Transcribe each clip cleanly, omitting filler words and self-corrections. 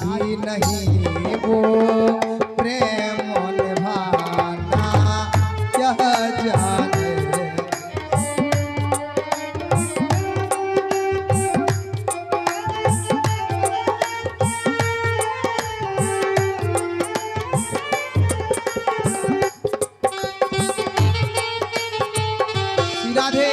ही नहीं वो प्रेम निभाना क्या जाने। राधे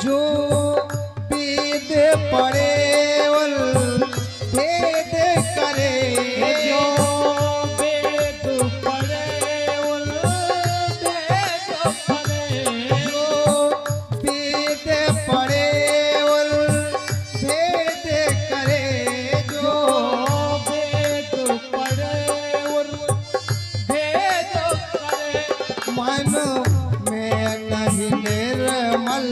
जो वेद पढ़े उल भेद करे, जो वेद पढ़े उल भेद करे, जो वेद पढ़े उल भेद करे, जो वेद पढ़े उल भेद करे, मन में नहीं निर्मल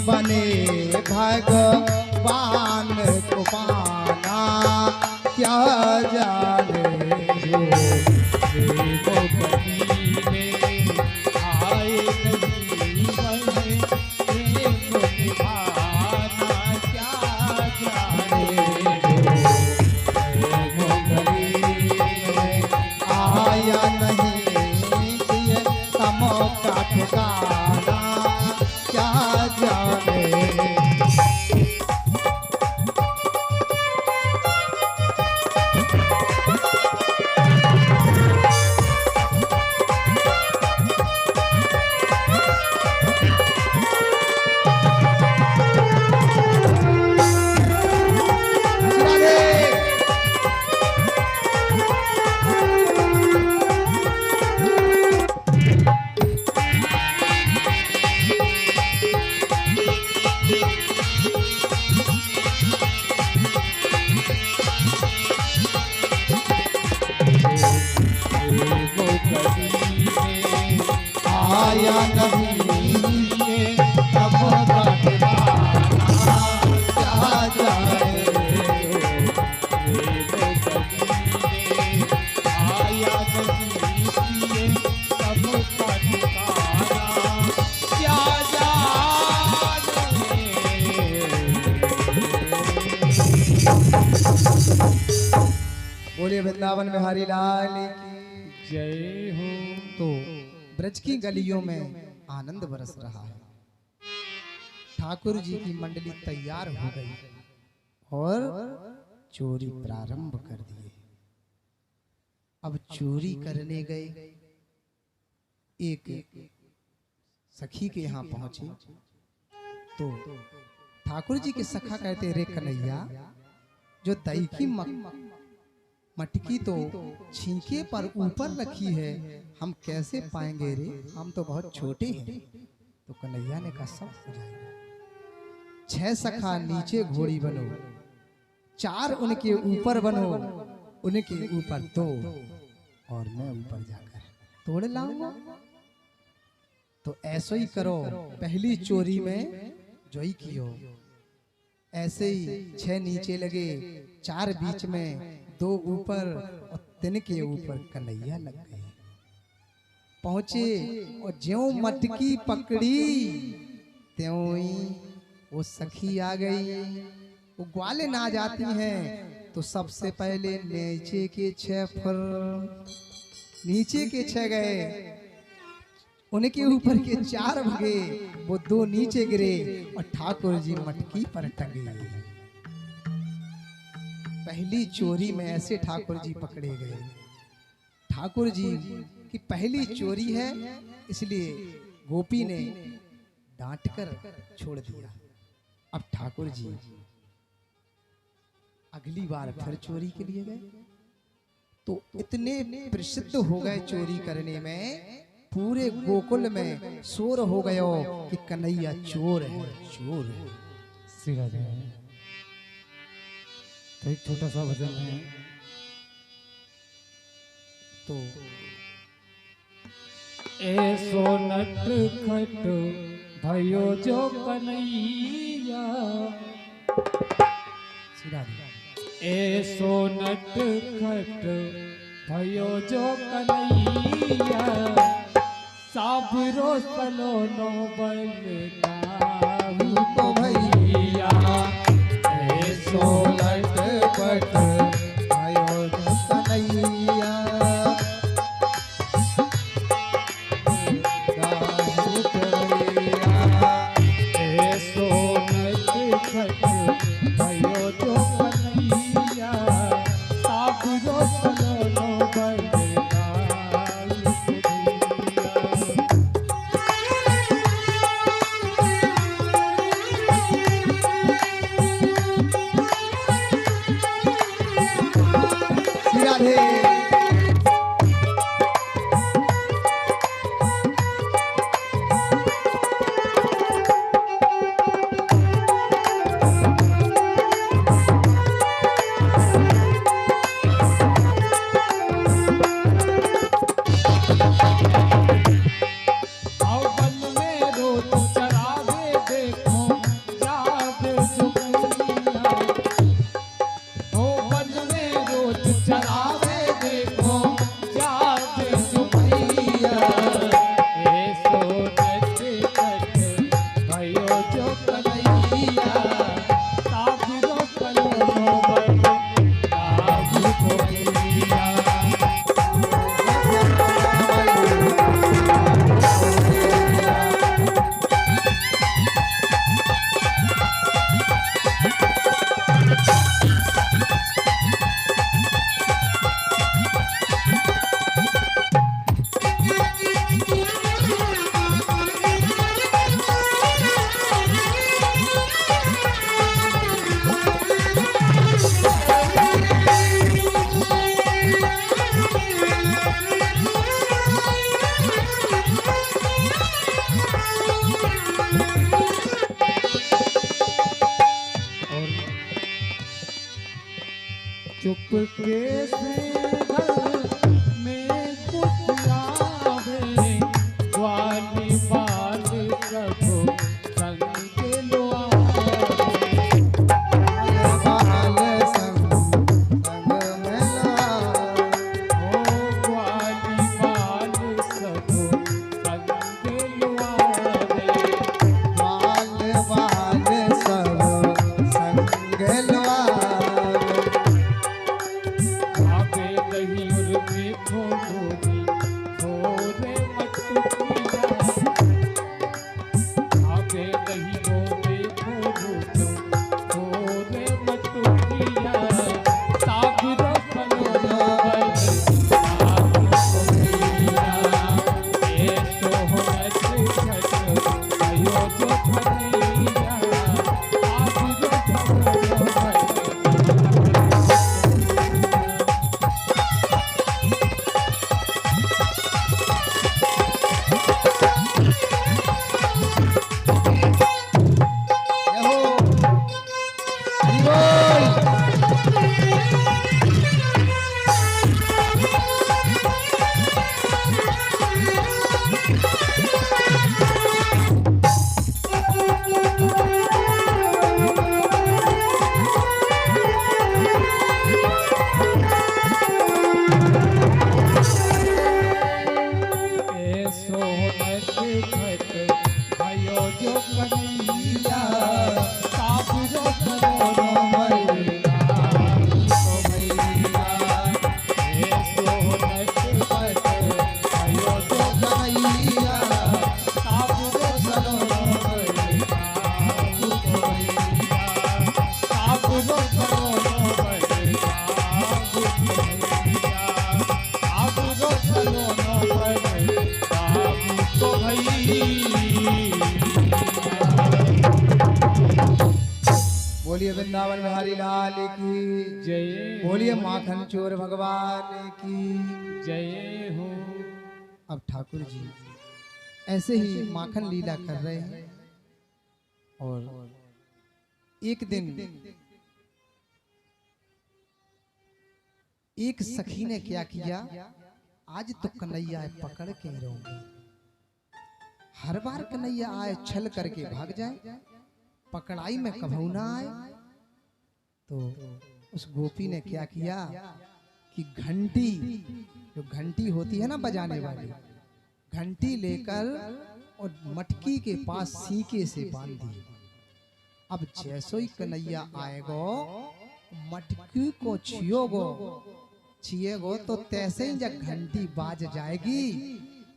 बने भगवान को पाना क्या जाने। जो बनी में आए नहीं बने प्रेम निभाना क्या जाने। आया नहीं तम का ठिकाना क्या जाने। बोले वृंदावन बिहारी लाल की। जय हो। तो ब्रज की गलियों में आनंद बरस रहा है। ठाकुर जी की मंडली तैयार हो गई और चोरी प्रारंभ कर दिए। अब चोरी करने गए, एक सखी के यहाँ पहुंचे तो ठाकुर जी के सखा कहते, रे कन्हैया, जो दही की मटकी तो छींके पर ऊपर रखी है, हम कैसे पाएंगे रे, हम तो बहुत छोटे हैं। तो कन्हैया ने कहा सब हो जाएगा। 6 सखा नीचे घोड़ी बनो, 4 उनके ऊपर बनो, उनके ऊपर 2 और मैं ऊपर जाकर तोड़ लाऊंगा। तो ऐसा ही करो, पहली चोरी में जो ही कियो। ऐसे ही 6 नीचे लगे, 4 बीच में, 2 ऊपर और 3 के ऊपर कन्हैया लग गए। पहुंचे और ज्यों मटकी पकड़ी त्यों ही वो सखी आ गई। वो ग्वाले ना जाती हैं तो सबसे पहले नीचे के 6 फर, नीचे के 6 गए, उनके ऊपर के 4 भगे, वो 2 नीचे गिरे और ठाकुर जी मटकी पर टंगे। पहली चोरी में ऐसे ठाकुर जी पकड़े गए। ठाकुर जी की पहली चोरी है, इसलिए गोपी ने डांटकर छोड़ दिया। अब ठाकुर जी अगली बार फिर चोरी के लिए गए तो इतने प्रसिद्ध हो गए चोरी करने में, पूरे गोकुल में शोर हो गया कि कन्हैया चोर है, चोर है। श्री राधे। तो एक छोटा सा भजन है। तो ऐसो नट खट भयो जो कन्हैया, ऐसो नट खट भयो जो कन्हैया, साबरो सलोनो बलदाऊ तो भैया। ऐसो नट खट भयो जो कन्हैया, ऐसो नट खट भयो जो कन्हैया, साबरो सलोनो बलदाऊ तो भैया। राधे। चुपके से घर में कुछ आवे, ग्वाली बाल सब संग लो आवे। बाल संग में लावे, ओ ग्वाली बाल सब संग लो आवे। बाल सब संग लवावे। आवे भयो जो कन्हैया आप रो चरणों में। जय हो हरि बोल। ऐसो नटखट भयो जो कन्हैया आप रो चरणों में। तो भैया ऐसो नटखट भयो जो कन्हैया आप रो चरणों में। तो भैया आप रो चरणों में। आप रो चरणों में। तो भैया बोलिए वृंदावन बिहारी लाल की जय बोलिए माखन चोर भगवान की। जय हो। अब ठाकुर जी ऐसे ही माखन लीला कर रहे हैं और एक दिन एक सखी ने क्या किया, आज तो कन्हैया पकड़ के ही रहूंगी। हर बार कन्हैया आए छल करके भाग जाए, पकड़ाई में कभू ना आए। तो उस गोपी ने क्या किया कि घंटी, जो घंटी होती है ना बजाने वाली, घंटी लेकर और मटकी के पास सीके से बांध दी। अब जैसो ही कन्हैया आएगो, मटकी को छिएगो तो तैसे ही जब घंटी बाज जाएगी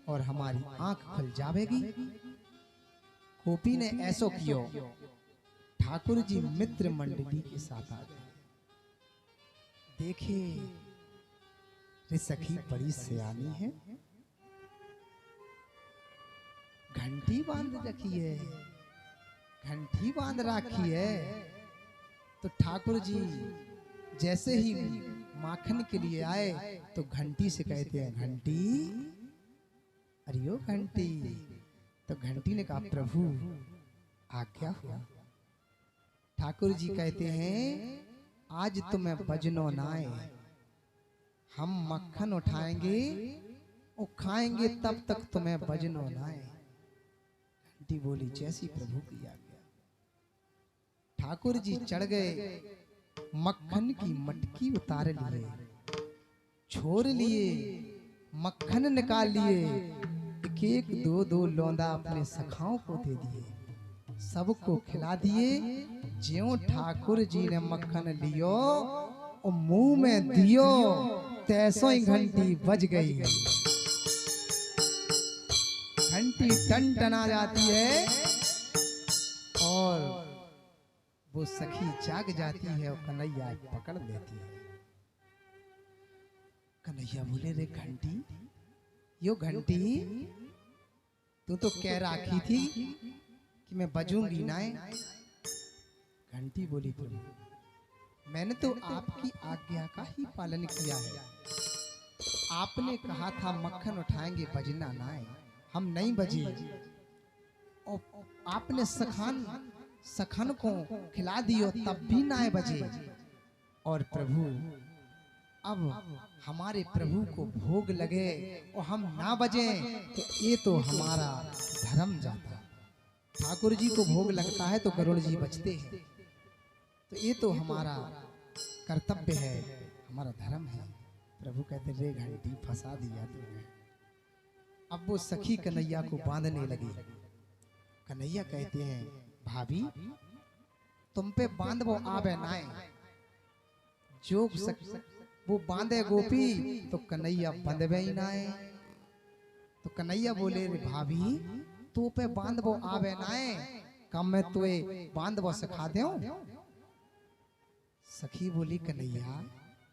और हमारी आंख खुल जाएगी। गोपी ने ऐसो कियो। ठाकुर जी मित्र मंडली के साथ आ गए। देखे रे सखी बड़ी सियानी है, घंटी बांध रखी है, घंटी बांध रखी है। तो ठाकुर जी जैसे ही माखन के लिए आए तो घंटी से कहते हैं, घंटी, अरे ओ घंटी। तो घंटी ने कहा, प्रभु आज्ञा हुआ। ठाकुर जी कहते हैं, आज तुम्हें बजनो ना आए, हम मक्खन उठाएंगे और खाएंगे, तब तक तुम्हें बजनो ना आए। घंटी बोली, जैसी प्रभु की आज्ञा। ठाकुर जी चढ़ गए, मक्खन की मटकी उतार लिए, छोड़ लिए, मक्खन निकाल लिए, एक एक दो दो लौंदा अपने सखाओं को दे दिए, सबको खिला दिए। ज्यों ठाकुर जी ने मक्खन लियो और मुंह में दियो, तैसो ही घंटी बज गई। घंटी टन टना जाती है और वो सखी जाग जाती है और कन्हैया पकड़ लेती है। कन्हैया बोले, रे घंटी, यो घंटी, तू तो कह रखी थी कि मैं बजूंगी ना। घंटी बोली, प्रभु मैंने तो आपकी आज्ञा का ही पालन किया है। आपने कहा था मक्खन उठाएंगे, बजना ना है, हम नहीं बजे। और आपने सखन को खिला दियो, तब भी ना बजे। और प्रभु अब हमारे प्रभु को भोग लगे और हम ना बजे तो ये तो हमारा धर्म जाता। ठाकुर जी को भोग लगता है तो गरुड़ जी बचते हैं, तो ये तो हमारा कर्तव्य है, हमारा धर्म है। प्रभु कहते, रे घंटी, फंसा दिया तुमने। अब वो सखी कन्हैया को बांधने लगी। कन्हैया कहते हैं, भाभी तुम पे बांध वो आवे नाए, जो वो बांधे गोपी तो कन्हैया बंधवे ही नाए। तो कन्हैया बोले, रे भाभी तू पे बांध वो आवे नाए, कम मैं तुए बांध वो सिखा दे। सखी बोली, कन्हैया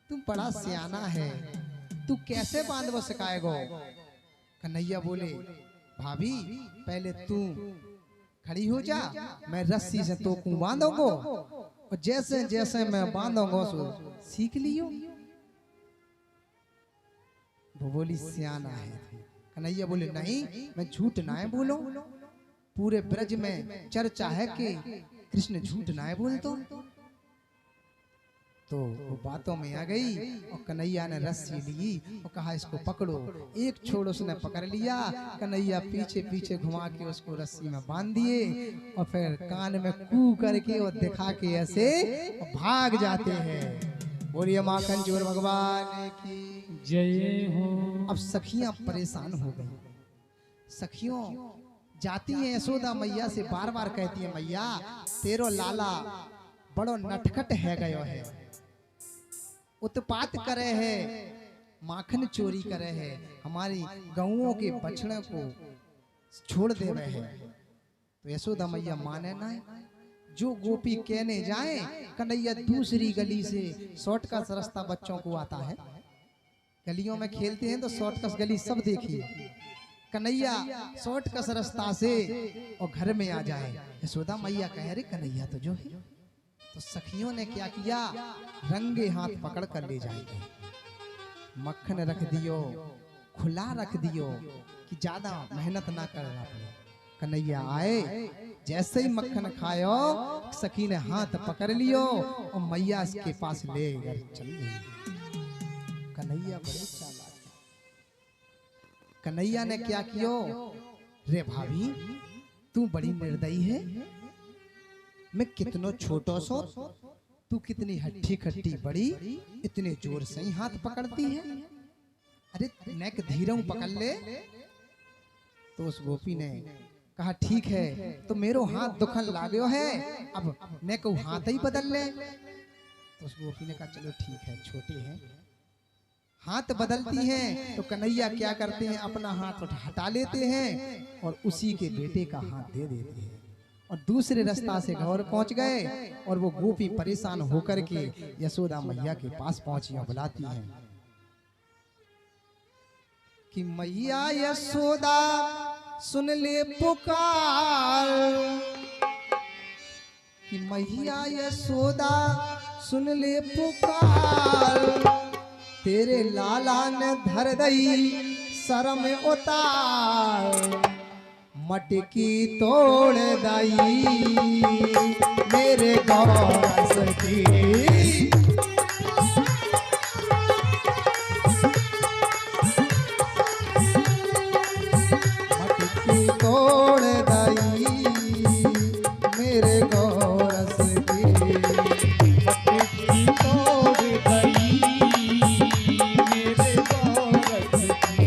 तुम बड़ा सियाना है, तू कैसे बांध वो सिखाएगो। कन्हैया बोले, भाभी पहले तू खड़ी हो जा, मैं रस्सी से तो को बांधोगो और जैसे जैसे मैं बांधोगो सो सीख लियो। वो बोली सियाना है। कन्हैया बोले नहीं, मैं झूठ ना है बोलो, पूरे ब्रज में चर्चा है कि कृष्ण झूठ ना है बोल तो वो बातों में आ गई और कन्हैया ने रस्सी ली और कहा इसको पकड़ो। एक छोड़ उसने पकड़ लिया, कन्हैया पीछे पीछे घुमा के उसको रस्सी में बांध दिए और फिर कान में कू करके और दिखा के ऐसे भाग जाते हैं। बोलिए माखन चोर भगवान की जय हो। अब सखियां परेशान हो गई। सखियों जाती हैं यशोदा मैया से, बार बार कहती है मैया तेरो लाला बड़ो नटखट है गयो है, उत्पात करे है, माखन चोरी करे है, हमारी गऊओं के बछड़े को छोड़ दे रहे हैं। तो यशोदा मैया माने ना, जो गोपी कहने जाए कन्हैया दूसरी गली से शॉर्टकट रास्ता बच्चों को आता है, गलियों में खेलते हैं तो शॉर्टकट गली सब देखी, कन्हैया शॉर्टकट रास्ता से और घर में आ जाए। यशोदा मैया कह रहे कन्हैया तो जो है। तो सखियों ने क्या किया, रंगे हाथ पकड़ कर ले जाएंगे, मक्खन रख दियो, खुला रख दियो कि ज्यादा मेहनत ना करना पड़े। कन्हैया आए, जैसे ही मक्खन खायो सखी ने हाथ पकड़ लियो और मैया के पास ले कर चल गई। कन्हैया बड़े चालाक। कन्हैया ने क्या कियो, रे भाभी तू बड़ी निर्दयी है, मैं कितनो छोटो सो तू कितनी हट्टी खट्टी बड़ी, इतने जोर से ही हाथ पकड़ती है, अरे नेक धीरे पकड़ ले। तो उस गोपी ने कहा ठीक है, तो मेरो हाथ दुखन लागो है, अब नेक हाथ ही बदल ले। तो उस गोपी ने कहा चलो ठीक है, छोटे हैं। हाथ बदलती हैं तो कन्हैया क्या करते हैं, अपना हाथ हटा लेते हैं और उसी के बेटे का हाथ दे देते हैं और दूसरे रास्ता से घर पहुंच गए। और वो गोपी परेशान होकर के यशोदा मैया के पास पहुंची और बुलाती हैं कि मैया यशोदा सुन ले पुकार, कि मैया यशोदा सुन ले पुकार, तेरे लाला ने धर दई सर में उतार, मटकी तोड़ दई मेरे गौस की, मटकी तोड़ दई मेरे गौस की, मटकी तोड़ दई मेरे गौरस की।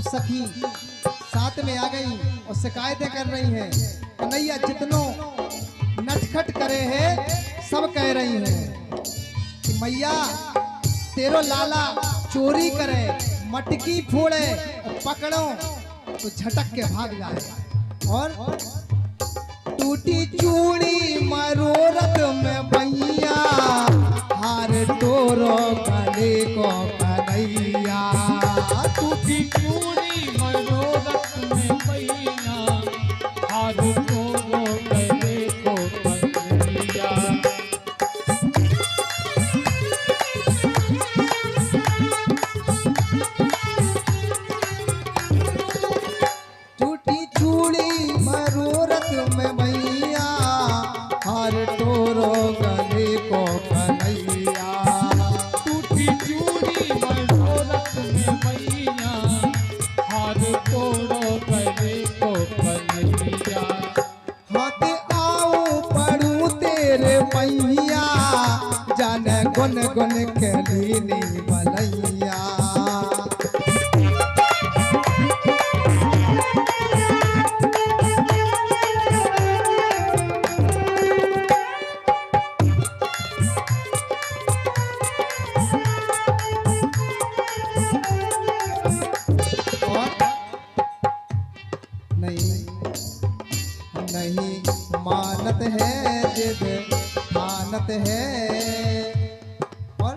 सखी साथ में आ गई और शिकायतें कर रही हैं। कन्हैया जितनो नटखट करे हैं सब कह रही हैं कि मैया तेरो लाला चोरी करे, मटकी फोड़े और पकड़ो तो झटक के भाग जाए। और टूटी चूड़ी मरोरत में भैया, हार तोरो गले को कन्हैया, टूटी चूड़ी मनोरथ में मैया, हाथ तोड़ो गले को कन्हैया। टूटी चूड़ी मरोरत में भैया, हार तोरो गले को कन्हैया, टूटी चूड़ी मनोरथ में मैया, हाथ तोड़ो गले को कन्हैया। हाथ आऊं पढ़ूं तेरे मैया, जाने गुन गुन के लीनी भलैया। बात है और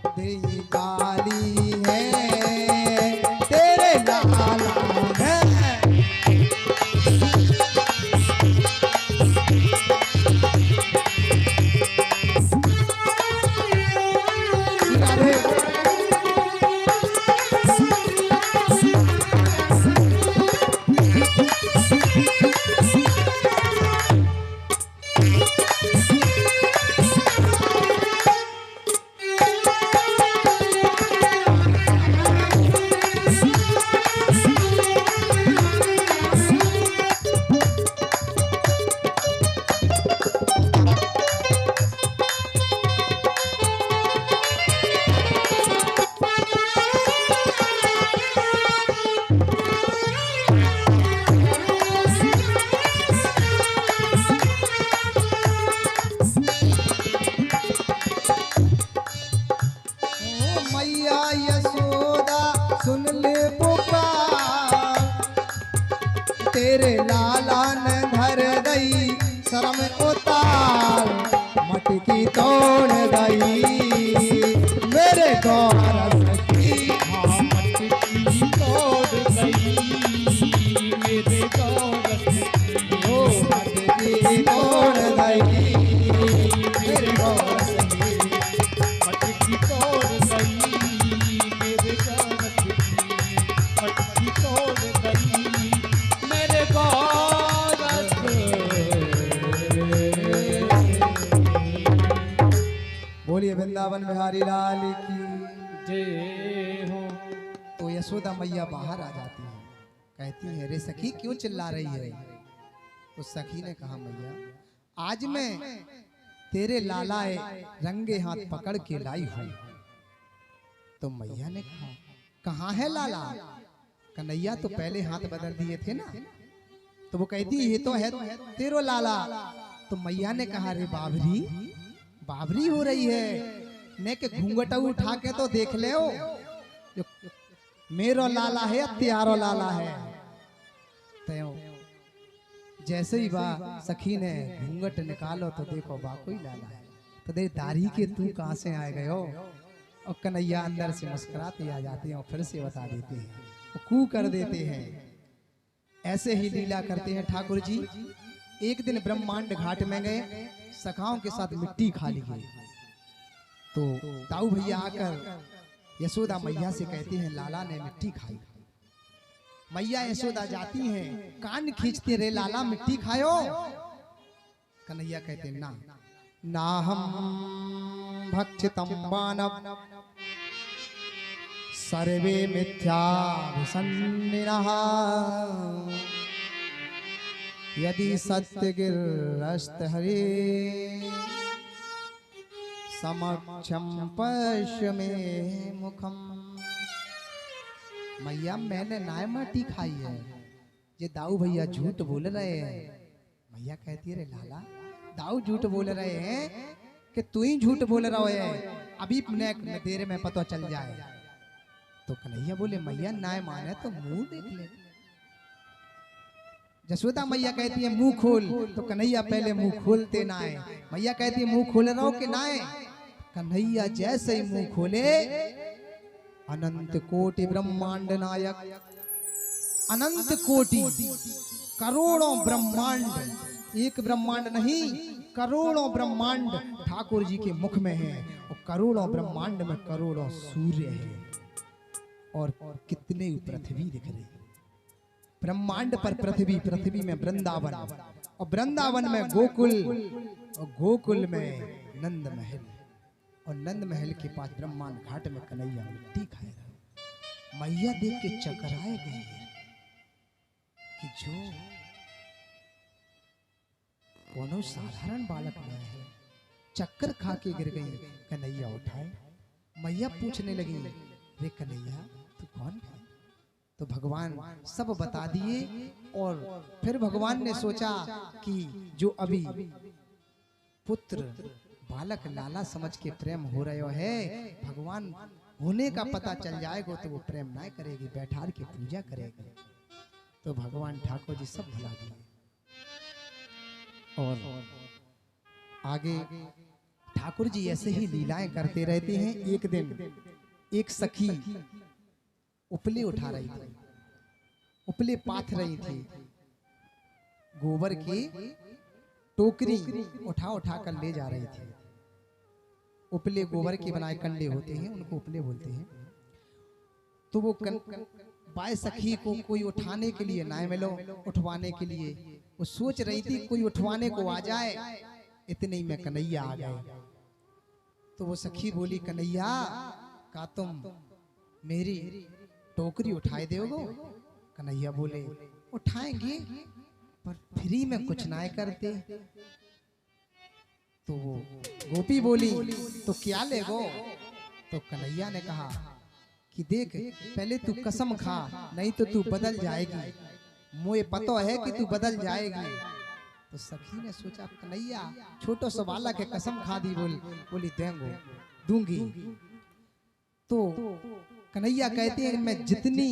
तेरी काली है तेरे लाला है। मैया यशोदा सुन ले पुकार तेरे लाला ने धर गई शर्म उतार मटकी तोड़ गई मेरे गौर सखी। हाँ मटकी तोड़ गई मेरे गौर सखी। ओ मटकी तोड़ गई मेरे गौर सखी। मटकी तोड़ गई मेरे गौर सखी। मटकी तोड़ गई मेरे गौर सखी। बोलिए वृंदावन बिहारी लाल की। जय हो। तो यशोदा मैया बाहर आ जाती है, कहती है रे सखी क्यों चिल्ला रही है। तो सखी ने कहा मैया आज मैं तेरे लालाए रंगे हाथ पकड़ के लाई हूं। तो मैया ने कहा कहाँ है लाला। कन्हैया तो पहले हाथ बदल दिए थे ना। तो वो कहती ये तो है तेरो लाला। तो मैया ने कहा रे बाबरी बाबरी हो रही है ने के घूंघटा उठा के तो देख ले हो मेरो लाला है त्यारो लाला है। तो जैसे ही बा सखी ने घूंघट निकालो तो देखो बा कोई लाला है। तो देख दाढ़ी के तू कहाँ से आए गए हो। और कन्हैया अंदर से मुस्कुराते आ जाते हैं और फिर से बता देते हैं कू कर देते हैं। ऐसे ही लीला करते हैं ठाकुर जी। एक दिन ब्रह्मांड घाट में गए सखाओं के साथ मिट्टी खा ली गई। तो ताऊ भैया आकर यशोदा मैया से कहते हैं लाला ने मिट्टी खाई। मैया यशोदा जाती हैं कान खींचते रे लाला मिट्टी खायो। कन्हैया कहते ना ना हम भक्षितम मानव सर्वे मिथ्या विसन्निनः यदि सत्य गिरस्त हरे समक्षम पश्य में मुखम। मैया मैंने नाय माटी खाई है ये दाऊ भैया झूठ बोल रहे हैं। मैया कहती है रे लाला दाऊ झूठ बोल रहे हैं कि तू ही झूठ बोल रहा है अभी देर में पता चल जाए। तो कन्हैया बोले मैया नाय माने तो मुंह देख ले। यशोदा मैया कहती है मुंह खोल। तो कन्हैया पहले मुंह खोलते ना है। मैया कहती है मुंह खोल रहा हो कि ना है। कन्हैया जैसे ही मुंह खोले अनंत कोटि ब्रह्मांड नायक अनंत कोटि करोड़ों ब्रह्मांड एक ब्रह्मांड नहीं करोड़ों ब्रह्मांड ठाकुर जी के मुख में है। और करोड़ों ब्रह्मांड में करोड़ों सूर्य है और कितने पृथ्वी दिख रही है। ब्रह्मांड पर पृथ्वी पृथ्वी में वृंदावन और वृंदावन में गोकुल और गोकुल में नंद महल और नंद महल के पास ब्रह्मांड घाट में कन्हैया मिट्टी खाए रहा। मैया देख के चकराए गई है कि जो कोनो साधारण बालक में है चक्कर खा के गिर गई। कन्हैया उठाए मैया पूछने लगी रे कन्हैया तू कौन है। तो भगवान सब बता दिए और फिर भगवान ने सोचा कि जो अभी पुत्र बालक लाला समझ के प्रेम हो रहे है भगवान होने का पता चल जाएगा तो वो प्रेम ना करेगी बैठार के पूजा करेगी। तो भगवान ठाकुर जी सब भुला दिए और आगे ठाकुर जी ऐसे ही लीलाएं करते रहते हैं। एक दिन एक सखी उपले उठा रही थी, उपले पाथ रही थी, गोबर की टोकरी उठा उठा कर ले जा रही थी। उपले गोबर के बनाए कंडे होते हैं, उनको उपले बोलते हैं। तो वो बाय सखी को कोई उठाने के लिए ना मिलो, उठवाने के लिए वो सोच रही थी कोई उठवाने को आ जाए, इतने ही में कन्हैया आ गए। तो वो सखी बोली, कन्हैया का तुम मेरी टोकरी उठाए दोगे? कन्हैया बोले, उठाएंगे पर फ्री में कुछ ना करते। तो वो गोपी बोली, तो क्या लेगो? तो कन्हैया ने कहा कि देख पहले तू कसम खा, नहीं तो तू बदल जाएगी, मुझे पता है कि तू बदल जाएगी। तो सखी ने सोचा कन्हैया छोटो सा बालक है, कसम खा दी, बोली देंगो दूंगी। तो कन्हैया कहते हैं मैं जितनी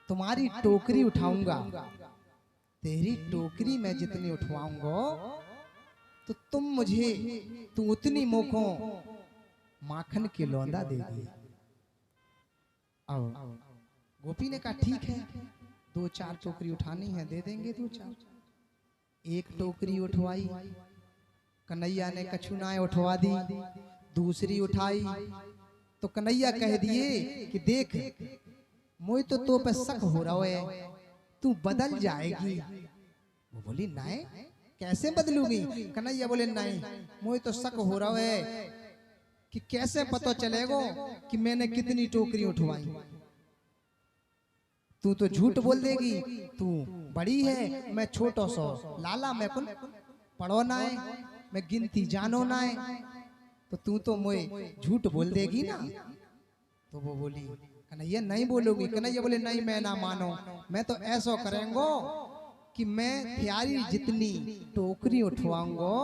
तुम्हारी टोकरी उठाऊंगा, तेरी टोकरी में जितनी उठवाऊंगा तो तू उतनी मोको माखन के लौंदा देगी। अब गोपी ने कहा ठीक है, 2-4 टोकरी उठानी है, दे देंगे 2-4। एक टोकरी उठवाई, कन्हैया ने कछुनाएं उठवा दी। दूसरी उठाई तो कन्हैया कह दिए कि देख मुझे तो पे शक हो रहा है, तू बदल जाएगी। वो बोली नहीं, कैसे बदलूंगी? कन्हैया बोले नहीं, मुझे तो शक हो रहा है कि कैसे पता चलेगा कि मैंने कितनी टोकरी उठवाई। तू तो झूठ बोल देगी, तू बड़ी है, मैं छोटो सो लाला, मैं कुल पढ़ो ना है, मैं गिनती जानो ना है, तो तू तो मुझे झूठ बोल देगी ना। तो वो बोली कन्हैया नहीं बोलोगी। कन्हैया बोले नहीं, मैं ना मानो, मैं तो ऐसा करेंगो कि मैं त्यारी जितनी टोकरी उठवाऊंगो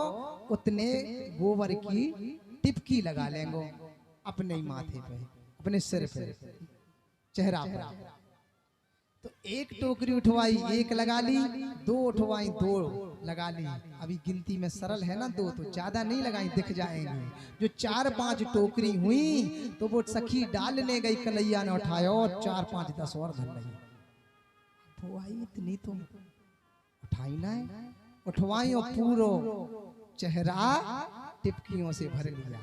उतने गोबर की टिपकी लगा लेंगो अपने ही माथे पे, अपने सिर पे, चेहरा पर। तो एक टोकरी उठवाई, एक लगा ली, 2 उठवाई, 2 लगा ली। अभी गिनती में सरल है ना 2, तो ज्यादा नहीं लगाई, दिख जाएंगे। जो 4-5 टोकरी हुई तो वो सखी डालने गई, कन्हैया ने उठाया और 4-5-10 और धर ली। वो आई इतनी तो उठाई ना, उठवाई और पूरो चेहरा टिपकियों से भर लिया।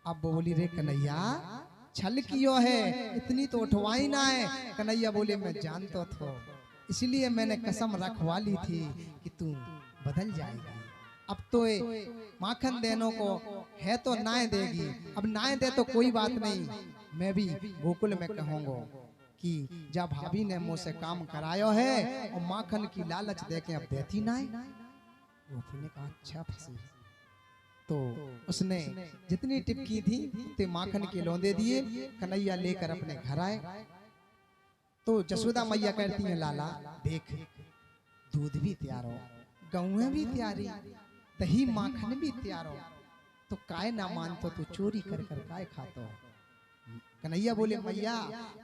अब बोली रे कन्हैया छल कियो है, इतनी तो उठवाई ना है। कन्हैया बोले मैं जानता था, इसलिए मैंने कसम रखवा ली थी कि तू बदल जाएगी। अब तो माखन देने को है तो नाय देगी, अब नाय दे तो कोई बात नहीं, मैं भी गोकुल में कहूंगा कि जब भाभी ने मुझसे काम करायो है और माखन की लालच देके अब देती नाय। गोपी ने कहा अच्छा फंसी। तो उसने जितनी टिपकी थी उतने माखन के लौंदे दिए, कन्हैया लेकर अपने घर आए। तो जसोदा मैया कहती है लाला देख दूध भी तैयार हो, गौएं भी तैयारी, दही माखन भी तैयार हो, तो काय ना मानतो, तू चोरी कर कर काय खातो? कन्हैया बोले मैया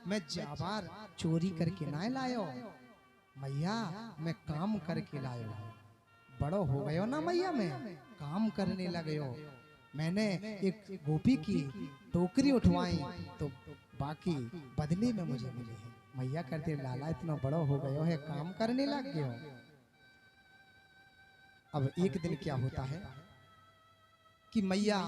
मैं जाबार चोरी करके ना लायो, मैया मैं काम करके लायो। बड़ो हो गयो ना मैया, मैं काम करने लगे। मैंने एक गोपी की टोकरी उठवाई तो बाकी बदले में मुझे मिली है। मैया कहते लाला इतना बड़ो हो गयो है, काम करने लग गयो। अब एक दिन क्या होता है कि मैया